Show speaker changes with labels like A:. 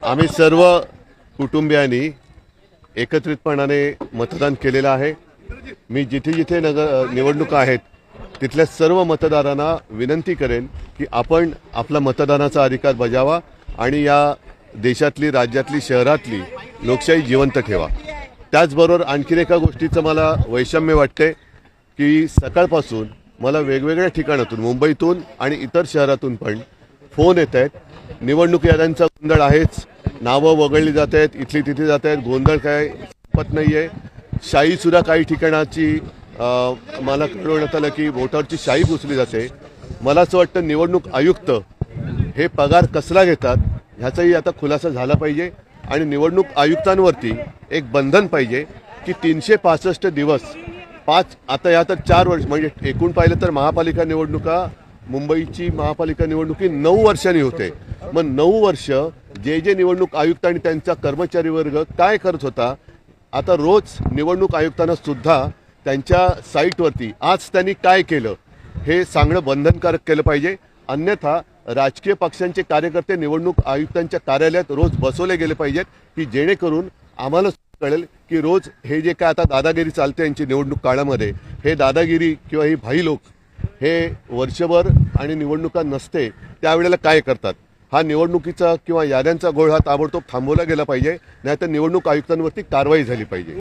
A: आम्ही सर्व कुटुंबियांनी एकत्रितपणाने मतदान केलेलं आहे। मी जिथे जिथे निवडणुका आहेत तिथल्या सर्व मतदारांना विनंती करेन की आपण आपला मतदानाचा अधिकार बजावा आणि या देशातली, राज्यातली, शहरातली लोकशाही जिवंत ठेवा। त्याचबरोबर आणखीन एका गोष्टीचं मला वैषम्य वाटते की सकाळपासून मला वेगवेगळ्या ठिकाणातून, मुंबईतून आणि इतर शहरातून पण फोन येत आहेत। निवडणूक याद्यांचा गोंधळ आहेच, नावं वगळली जात आहेत, इथली तिथे जात आहेत, गोंधळ काय संपत नाही आहे। शाईसुद्धा काही ठिकाणाची मला कळवण्यात आलं की वोटरची शाई घुसली जाते। मला असं वाटतं निवडणूक आयुक्त हे पगार कसला घेतात ह्याचाही आता खुलासा झाला पाहिजे आणि निवडणूक आयुक्तांवरती एक बंधन पाहिजे की 365 दिवस आता या तर 4 वर्ष म्हणजे एकूण पाहिलं तर महापालिका निवडणुका, मुंबईची महापालिका निवडणुकी 9 वर्षांनी होते। मग 9 वर्ष जे निवडणूक आयुक्त आणि त्यांचा कर्मचारी वर्ग काय करत होता, आता रोज निवडणूक आयुक्तांना सुद्धा त्यांच्या साईटवरती आज त्यांनी काय केलं हे सांगणं बंधनकारक केलं पाहिजे। अन्यथा राजकीय पक्षांचे कार्यकर्ते निवडणूक आयुक्तांच्या कार्यालयात रोज बसवले गेले पाहिजेत की जेणेकरून आम्हाला कळेल की रोज हे जे काय आता दादागिरी चालते यांची निवडणूक काळामध्ये, हे दादागिरी किंवा ही भाई लोक हे वर्षभर आणि निवडणुका नसते त्यावेळेला काय करतात। हा निवडणुकीचा किंवा याद्यांचा घोळ हा ताबडतोब थांबवला गेला पाहिजे, नाहीतर निवडणूक आयुक्तांवरती कारवाई झाली पाहिजे।